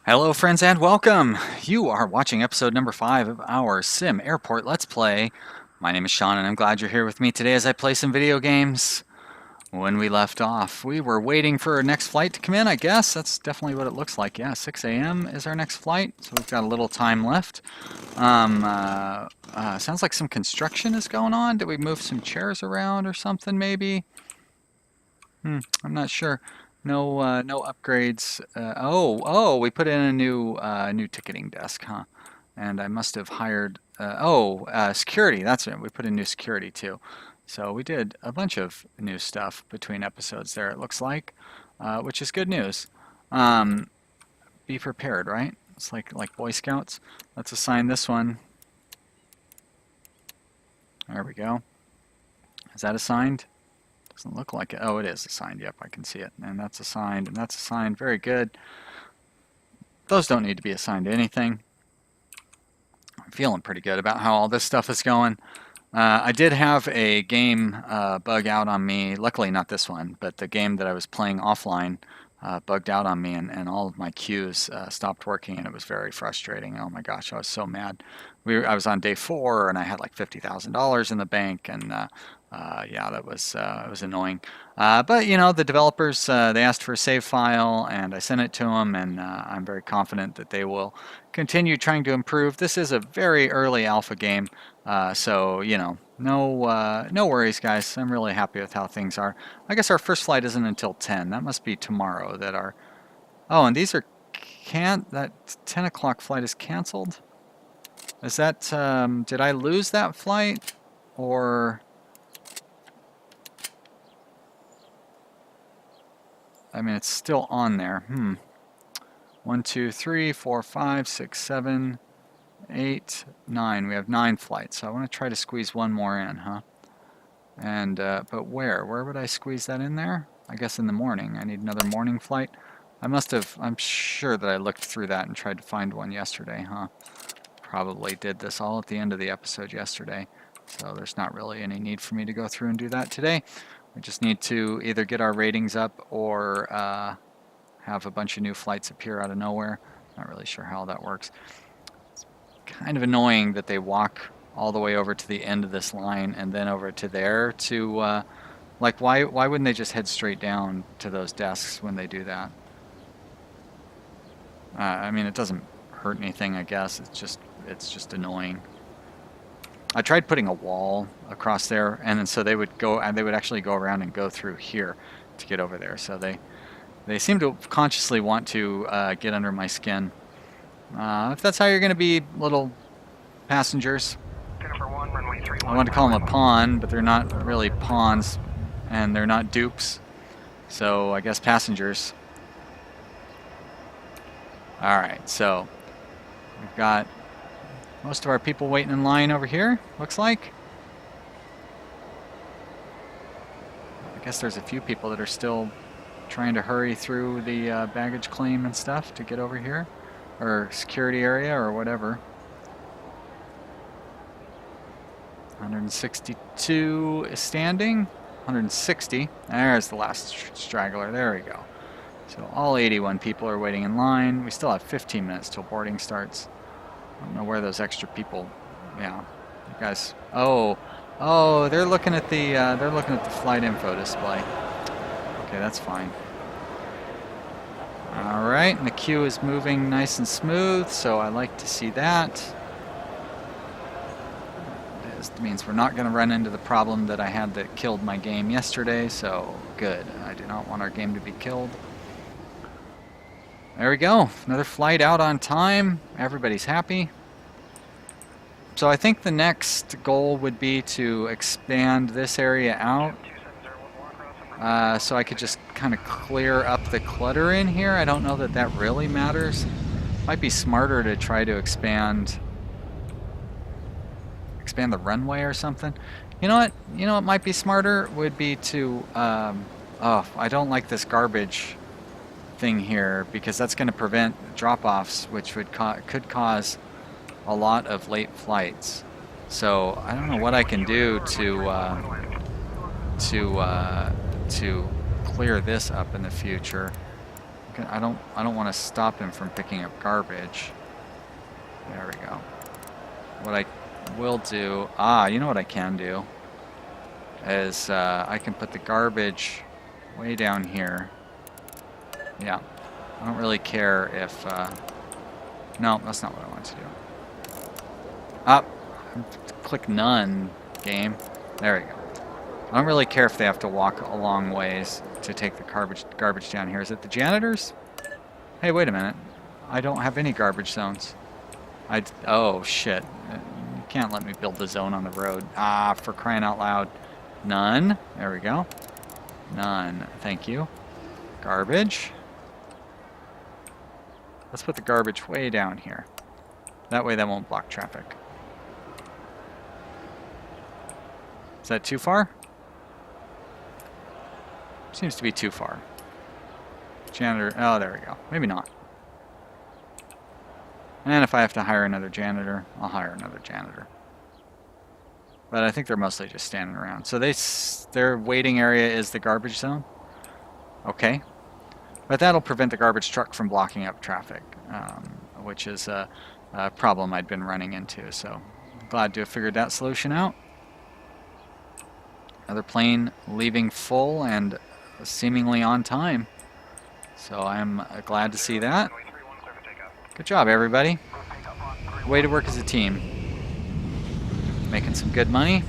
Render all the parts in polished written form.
Hello friends and welcome! You are watching episode number 5 of our SimAirport Let's Play. My name is Sean and I'm glad you're here with me today as I play some video games. When we left off, we were waiting for our next flight to come in, I guess. That's definitely what it looks like. Yeah, 6 a.m. is our next flight, so we've got a little time left. Sounds like some construction is going on. Did we move some chairs around or something maybe? I'm not sure. No upgrades. We put in a new ticketing desk, huh? And I must have hired. Security. That's it. We put in new security too. So we did a bunch of new stuff between episodes there. It looks like, which is good news. Be prepared, right? It's like Boy Scouts. Let's assign this one. There we go. Is that assigned? Doesn't look like it. Oh, it is assigned. Yep, I can see it. And that's assigned, and that's assigned. Very good. Those don't need to be assigned to anything. I'm feeling pretty good about how all this stuff is going. I did have a game bug out on me. Luckily, not this one, but the game that I was playing offline bugged out on me, and all of my queues stopped working, and it was very frustrating. Oh my gosh, I was so mad. I was on day 4, and I had like $50,000 in the bank, and yeah, that was it was annoying. But you know, the developers they asked for a save file, and I sent it to them, and I'm very confident that they will continue trying to improve. This is a very early alpha game, so you know, no worries, guys. I'm really happy with how things are. I guess our first flight isn't until 10. That must be tomorrow. That our and these are that 10 o'clock flight is canceled. Is that did I lose that flight or? I mean, it's still on there. 1, 2, 3, 4, 5, 6, 7, 8, 9. We have 9 flights, so I want to try to squeeze one more in, huh? And but where would I squeeze that in there? I guess in the morning. I need another morning flight. I'm sure that I looked through that and tried to find one yesterday, huh? Probably did this all at the end of the episode yesterday, so there's not really any need for me to go through and do that today. We just need to either get our ratings up or have a bunch of new flights appear out of nowhere. Not really sure how that works. It's kind of annoying that they walk all the way over to the end of this line and then over to there to, like, why wouldn't they just head straight down to those desks when they do that? I mean, it doesn't hurt anything, I guess. It's just annoying. I tried putting a wall across there, and then so they would actually go around and go through here to get over there. So they seem to consciously want to get under my skin. If that's how you're going to be, little passengers. I want to call them a pawn, but they're not really pawns, and they're not dupes. So I guess passengers. All right, so we've got most of our people waiting in line over here, looks like. I guess there's a few people that are still trying to hurry through the baggage claim and stuff to get over here, or security area, or whatever. 162 is standing. 160. There's the last straggler. There we go. So all 81 people are waiting in line. We still have 15 minutes till boarding starts. I don't know where those extra people. Yeah, you guys. Oh, they're looking at the flight info display. Okay, that's fine. All right, and the queue is moving nice and smooth, so I like to see that. This means we're not going to run into the problem that I had that killed my game yesterday. So good. I do not want our game to be killed. There we go. Another flight out on time. Everybody's happy. So I think the next goal would be to expand this area out. So I could just kind of clear up the clutter in here. I don't know that that really matters. Might be smarter to try to expand the runway or something. You know what? You know what might be smarter would be to. I don't like this garbage thing here because that's going to prevent drop-offs, which would could cause a lot of late flights. So I don't know what I can do to clear this up in the future. I don't want to stop him from picking up garbage. There we go. What I will do, you know what I can do is I can put the garbage way down here. Yeah, I don't really care if no, that's not what I want to do. Click none, game. There we go. I don't really care if they have to walk a long ways to take the garbage down here. Is it the janitors? Hey, wait a minute. I don't have any garbage zones. Oh, shit. You can't let me build the zone on the road. For crying out loud. None. There we go. None. Thank you. Garbage. Let's put the garbage way down here. That way that won't block traffic. Is that too far? Seems to be too far. Janitor. Oh, there we go. Maybe not. And if I have to hire another janitor, I'll hire another janitor. But I think they're mostly just standing around. So their waiting area is the garbage zone. Okay. But that'll prevent the garbage truck from blocking up traffic, which is a problem I'd been running into. So I'm glad to have figured that solution out. Another plane leaving full and seemingly on time. So I'm glad to see that. Good job, everybody. Way to work as a team. Making some good money.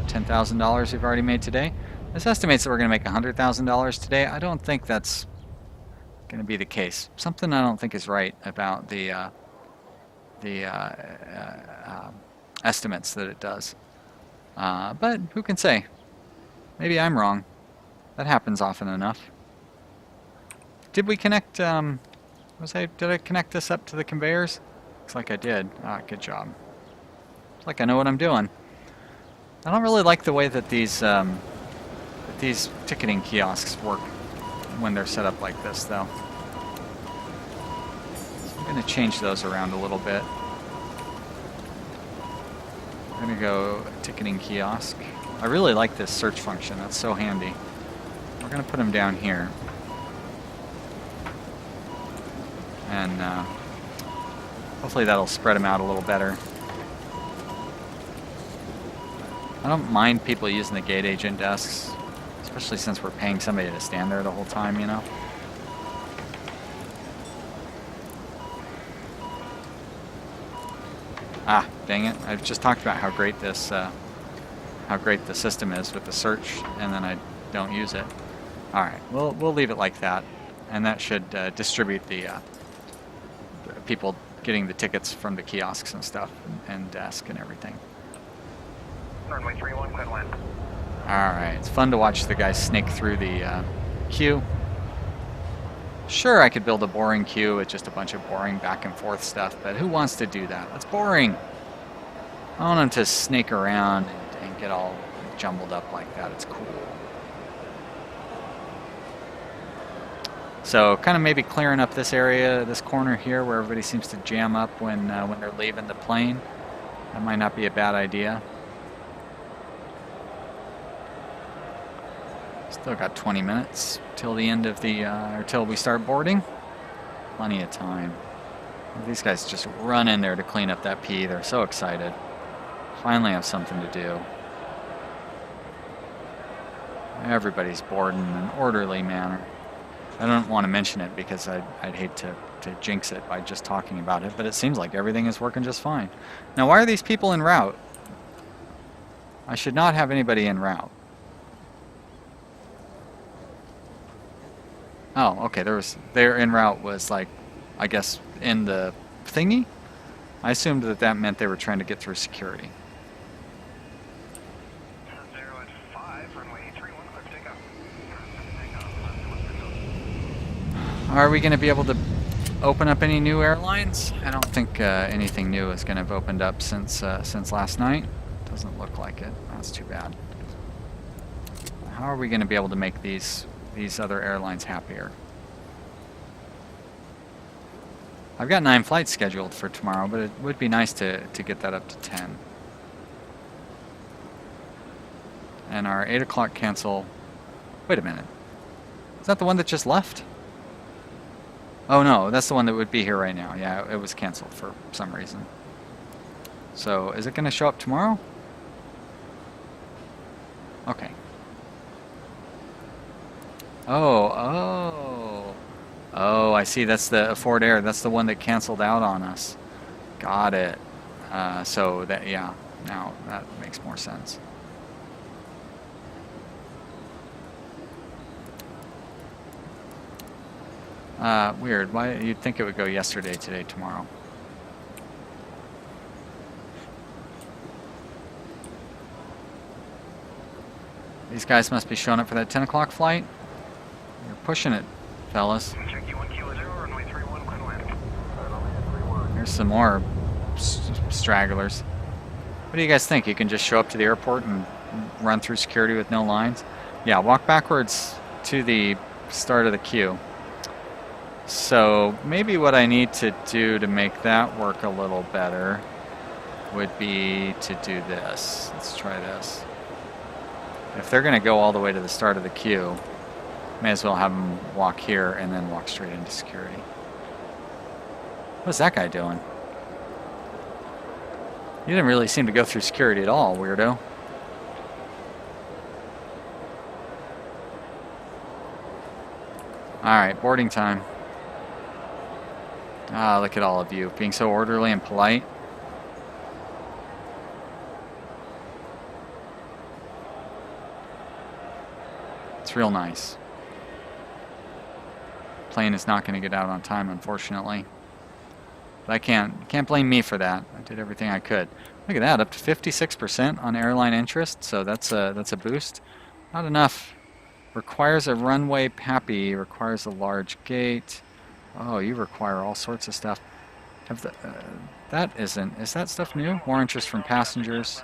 $10,000 we've already made today. This estimates that we're going to make $100,000 today. I don't think that's going to be the case. Something I don't think is right about the estimates that it does. But who can say? Maybe I'm wrong. That happens often enough. Did we connect, did I connect this up to the conveyors? Looks like I did. Good job. Looks like I know what I'm doing. I don't really like the way that these ticketing kiosks work when they're set up like this, though. So I'm going to change those around a little bit. I'm going to go ticketing kiosk. I really like this search function. That's so handy. We're going to put them down here. And hopefully that'll spread them out a little better. I don't mind people using the gate agent desks, especially since we're paying somebody to stand there the whole time, you know. Dang it. I've just talked about how great this how great the system is with the search, and then I don't use it. Alright, we'll leave it like that, and that should distribute the people getting the tickets from the kiosks and stuff, and desk and everything. Runway 31, clear to land. Alright, it's fun to watch the guys snake through the queue. Sure, I could build a boring queue with just a bunch of boring back and forth stuff, but who wants to do that? That's boring. I want them to snake around and get all jumbled up like that. It's cool. So kind of maybe clearing up this area, this corner here where everybody seems to jam up when they're leaving the plane. That might not be a bad idea. Still got 20 minutes till the end of the, or till we start boarding. Plenty of time. These guys just run in there to clean up that pee. They're so excited. Finally have something to do. Everybody's boarding in an orderly manner. I don't want to mention it because I'd hate to jinx it by just talking about it, but it seems like everything is working just fine. Now, why are these people en route? I should not have anybody en route. Oh, okay, their en route was like, I guess, in the thingy? I assumed that meant they were trying to get through security. 0 at 5, runway 31, clear for takeoff. Are we going to be able to open up any new airlines? I don't think anything new is going to have opened up since last night. Doesn't look like it. That's too bad. How are we going to be able to make these other airlines happier? I've got 9 flights scheduled for tomorrow, but it would be nice to get that up to 10. And our 8 o'clock cancel... Wait a minute. Is that the one that just left? Oh no, that's the one that would be here right now. Yeah, it was canceled for some reason. So, is it going to show up tomorrow? Okay. Oh, I see. That's the Ford Air. That's the one that canceled out on us. Got it. So that, yeah, now that makes more sense. Weird. Why you'd think it would go yesterday, today, tomorrow? These guys must be showing up for that 10 o'clock flight. You're pushing it, fellas. Check you 1 Kilo 0, runway 31, clear to land. There's some more stragglers. What do you guys think? You can just show up to the airport and run through security with no lines? Yeah, walk backwards to the start of the queue. So maybe what I need to do to make that work a little better would be to do this. Let's try this. If they're going to go all the way to the start of the queue, may as well have them walk here and then walk straight into security. What's that guy doing? You didn't really seem to go through security at all, weirdo. Alright, boarding time. Ah, look at all of you, being so orderly and polite. It's real nice. Plane is not going to get out on time, unfortunately. But I can't blame me for that. I did everything I could. Look at that, up to 56% on airline interest, so that's a boost. Not enough. Requires a runway PAPI, requires a large gate. Oh, you require all sorts of stuff. Have the, is that stuff new? More interest from passengers.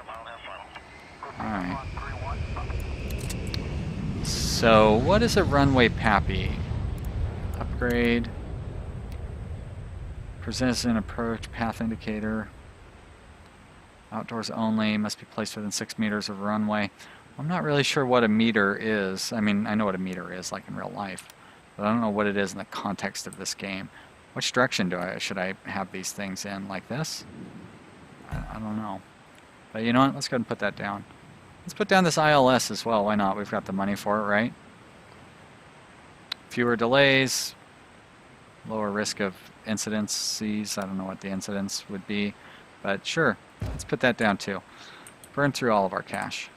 Alright. So, what is a runway PAPI? Upgrade. Presents an approach path indicator. Outdoors only. Must be placed within 6 meters of runway. I'm not really sure what a meter is. I mean, I know what a meter is, like in real life. But I don't know what it is in the context of this game. Which direction should I have these things in? Like this? I don't know. But you know what? Let's go ahead and put that down. Let's put down this ILS as well. Why not? We've got the money for it, right? Fewer delays. Lower risk of incidences. I don't know what the incidents would be. But sure. Let's put that down too. Burn through all of our cash.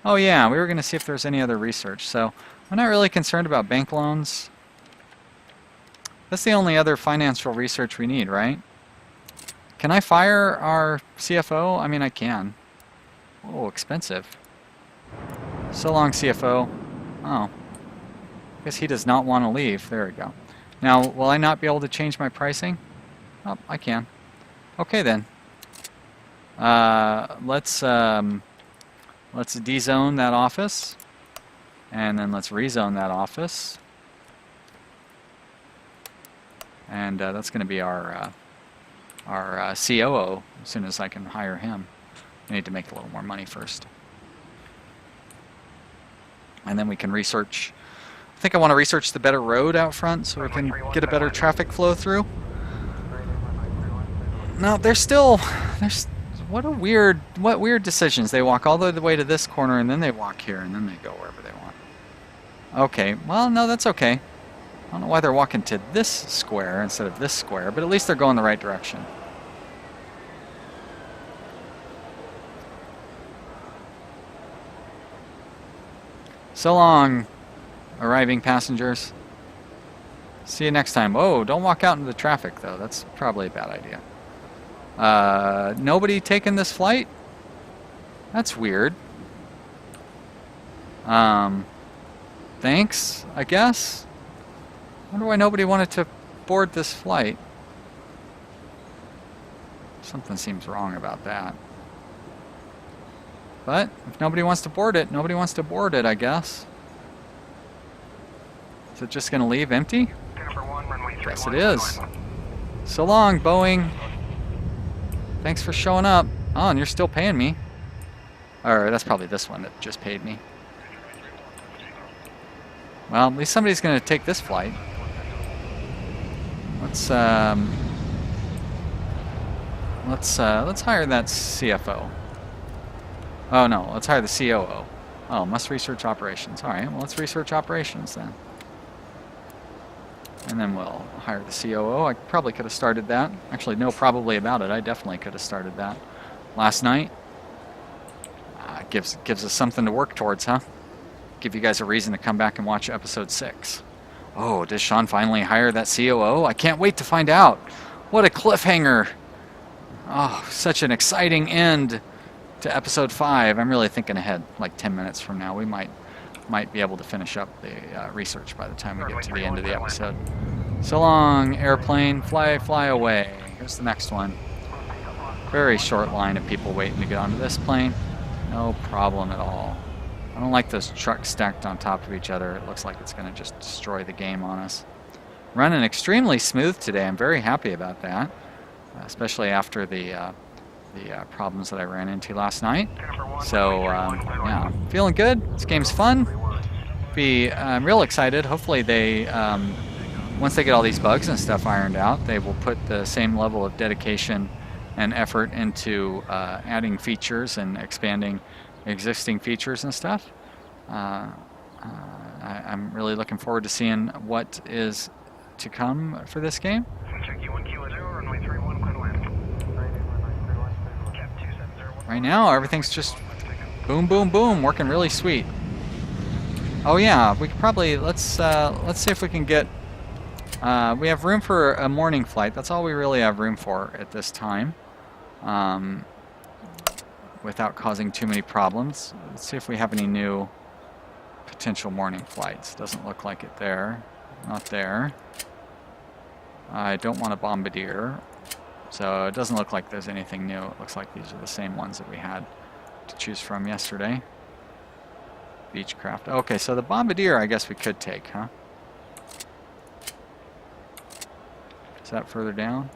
Oh yeah, we were going to see if there's any other research. So I'm not really concerned about bank loans. That's the only other financial research we need, right? Can I fire our CFO? I mean, I can. Oh, expensive. So long, CFO. Oh. Guess he does not want to leave. There we go. Now, will I not be able to change my pricing? Oh, I can. Okay then. Let's dezone that office. And then let's rezone that office. And that's going to be our COO as soon as I can hire him. I need to make a little more money first. And then we can research. I think I want to research the better road out front so we can get a better traffic flow through. No, there's what weird decisions. They walk all the way to this corner and then they walk here and then they go wherever they want. Okay, well, no, that's okay. I don't know why they're walking to this square instead of this square, but at least they're going the right direction. So long, arriving passengers. See you next time. Oh, don't walk out into the traffic, though. That's probably a bad idea. Nobody taking this flight? That's weird. Thanks, I guess. Wonder why nobody wanted to board this flight. Something seems wrong about that. But if nobody wants to board it, nobody wants to board it, I guess. Is it just going to leave empty? Yes, it is. So long, Boeing. Thanks for showing up. Oh, and you're still paying me. Or that's probably this one that just paid me. Well, at least somebody's going to take this flight. Let's hire that CFO. Oh no, let's hire the COO. Oh, must research operations. All right, well let's research operations then. And then we'll hire the COO. I probably could have started that. Actually, no, probably about it. I definitely could have started that last night. Gives us something to work towards, huh? Give you guys a reason to come back and watch episode 6. Oh, does Sean finally hire that COO? I can't wait to find out. What a cliffhanger. Oh, such an exciting end to episode 5. I'm really thinking ahead, like 10 minutes from now. We might be able to finish up the research by the time we get to the end of the episode. So long, airplane. Fly away. Here's the next one. Very short line of people waiting to get onto this plane. No problem at all. I don't like those trucks stacked on top of each other. It looks like it's going to just destroy the game on us. Running extremely smooth today. I'm very happy about that, especially after the problems that I ran into last night. So yeah, feeling good. This game's fun. I'm real excited. Hopefully they, once they get all these bugs and stuff ironed out, they will put the same level of dedication and effort into adding features and expanding existing features and stuff. I'm really looking forward to seeing what is to come for this game. Right now, everything's just boom, boom, boom, working really sweet. Oh yeah, we could probably let's see if we can get. We have room for a morning flight. That's all we really have room for at this time, without causing too many problems. Let's see if we have any new potential morning flights. Doesn't look like it there. Not there. I don't want a Bombardier. So it doesn't look like there's anything new. It looks like these are the same ones that we had to choose from yesterday. Beechcraft. Okay, so the Bombardier I guess we could take, huh? Is that further down?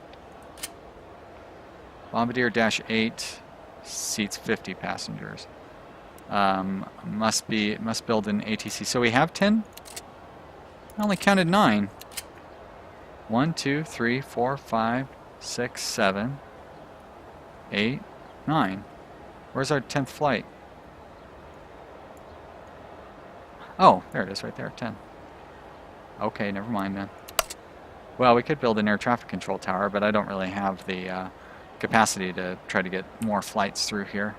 Bombardier -8 seats 50 passengers. Must build an ATC. So we have 10? I only counted 9. 1, 2, 3, 4, 5, 6, 7, 8, 9. Where's our 10th flight? Oh, there it is right there, 10. Okay, never mind then. Well, we could build an air traffic control tower, but I don't really have the capacity to try to get more flights through here.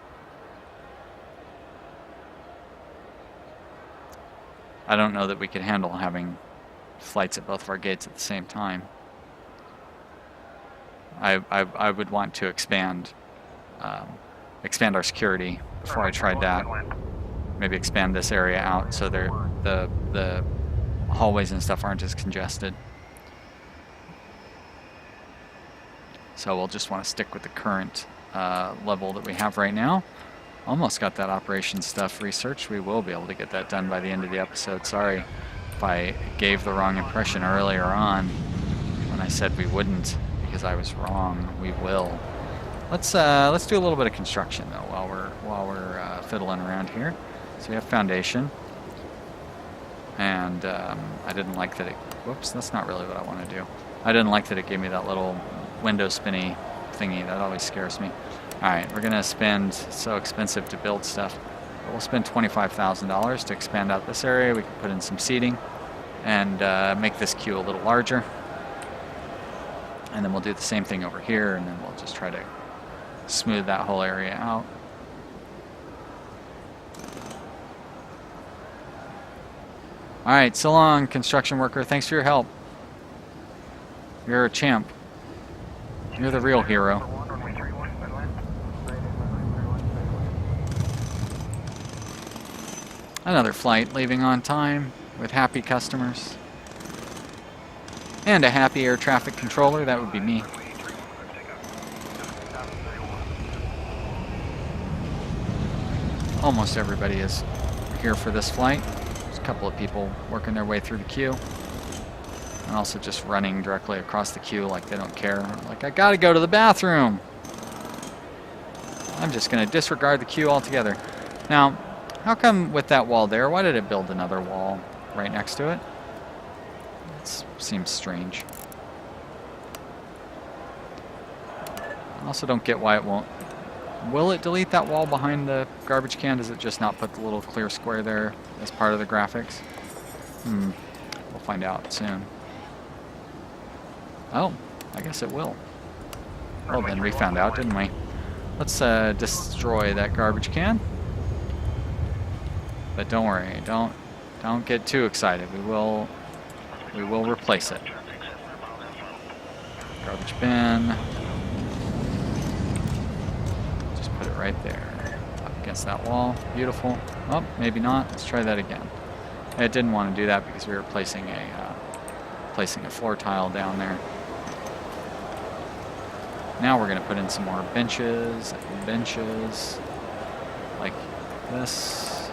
I don't know that we could handle having flights at both of our gates at the same time. I would want to expand our security before I tried that. Maybe expand this area out so the hallways and stuff aren't as congested. So we'll just want to stick with the current level that we have right now. Almost got that operations stuff researched. We will be able to get that done by the end of the episode. Sorry if I gave the wrong impression earlier on when I said we wouldn't, because I was wrong. We will. Let's do a little bit of construction though while we're fiddling around here. So we have foundation, and I didn't like that it. Whoops, that's not really what I want to do. I didn't like that it gave me that little window spinny thingy. That always scares me. All right, we're gonna spend. It's so expensive to build stuff. But we'll spend $25,000 to expand out this area. We can put in some seating and make this queue a little larger. And then we'll do the same thing over here, and then we'll just try to smooth that whole area out. All right, so long, construction worker. Thanks for your help. You're a champ. You're the real hero. Another flight leaving on time with happy customers. And a happy air traffic controller. That would be me. Almost everybody is here for this flight. There's a couple of people working their way through the queue. And also just running directly across the queue like they don't care. Like, I gotta go to the bathroom. I'm just gonna disregard the queue altogether. Now, how come with that wall there, why did it build another wall right next to it? It seems strange. I also don't get why it won't. Will it delete that wall behind the garbage can? Does it just not put the little clear square there as part of the graphics? We'll find out soon. Oh, I guess it will. Well, then we found out, didn't we? Let's destroy that garbage can. But don't worry, don't get too excited. We will replace it. Garbage bin. Just put it right there, up against that wall. Beautiful. Oh, maybe not. Let's try that again. I didn't want to do that because we were placing a floor tile down there. Now we're going to put in some more benches and benches like this.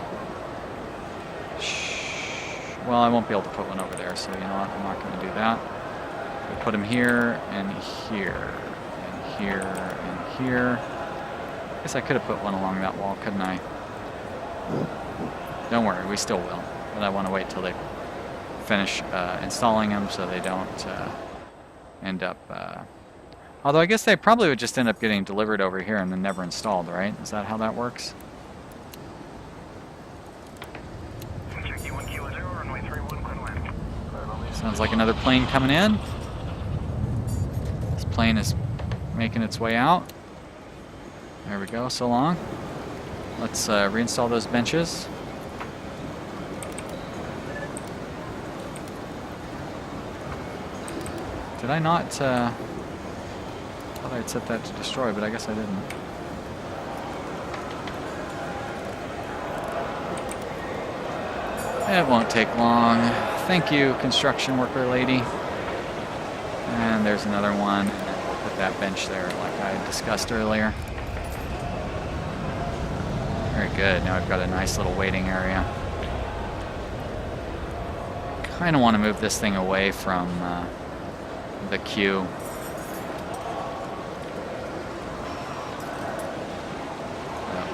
Well, I won't be able to put one over there, so you know what? I'm not going to do that. We'll put them here and here and here and here. I guess I could have put one along that wall, couldn't I? Don't worry, we still will. But I want to wait till they finish installing them so they don't end up... although I guess they probably would just end up getting delivered over here and then never installed, right? Is that how that works? Sounds like another plane coming in. This plane is making its way out. There we go, so long. Let's reinstall those benches. Did I not... I thought I'd set that to destroy, but I guess I didn't. It won't take long. Thank you, construction worker lady. And there's another one. And we'll put that bench there like I discussed earlier. Very good. Now we've got a nice little waiting area. Kind of want to move this thing away from the queue.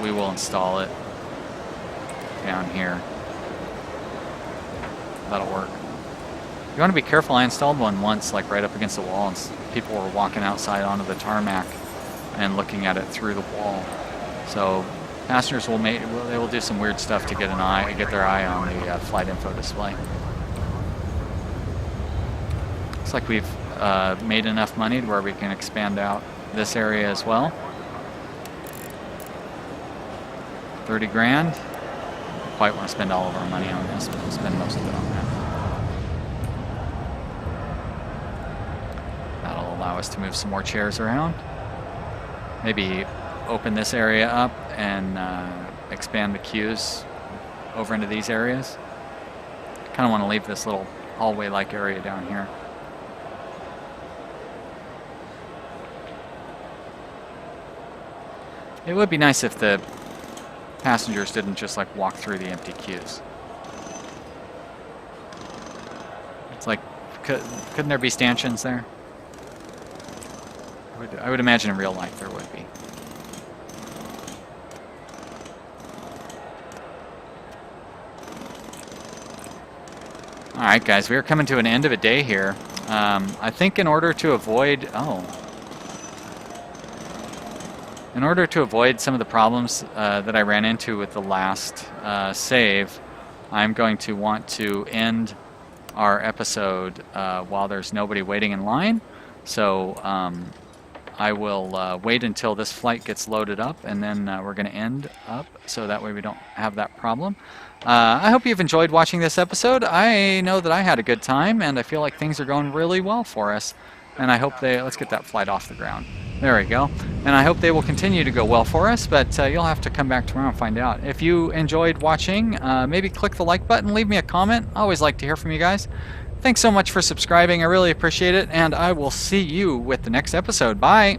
We will install it down here. That'll work. You want to be careful. I installed one once, like right up against the wall, and people were walking outside onto the tarmac and looking at it through the wall. So passengers will do some weird stuff to get their eye on the flight info display. Looks like we've made enough money to where we can expand out this area as well. 30 grand. Don't quite want to spend all of our money on this, but we'll spend most of it on that. That'll allow us to move some more chairs around. Maybe open this area up and expand the queues over into these areas. Kind of want to leave this little hallway-like area down here. It would be nice if the passengers didn't just like walk through the empty queues. It's like, couldn't there be stanchions there? I would imagine in real life there would be. Alright guys, we are coming to an end of a day here. I think in order to avoid... In order to avoid some of the problems that I ran into with the last save, I'm going to want to end our episode while there's nobody waiting in line. So I will wait until this flight gets loaded up, and then we're going to end up, so that way we don't have that problem. I hope you've enjoyed watching this episode. I know that I had a good time, and I feel like things are going really well for us. And I hope let's get that flight off the ground. There we go. And I hope they will continue to go well for us, but you'll have to come back tomorrow and find out. If you enjoyed watching, maybe click the like button, leave me a comment. I always like to hear from you guys. Thanks so much for subscribing. I really appreciate it, and I will see you with the next episode. Bye!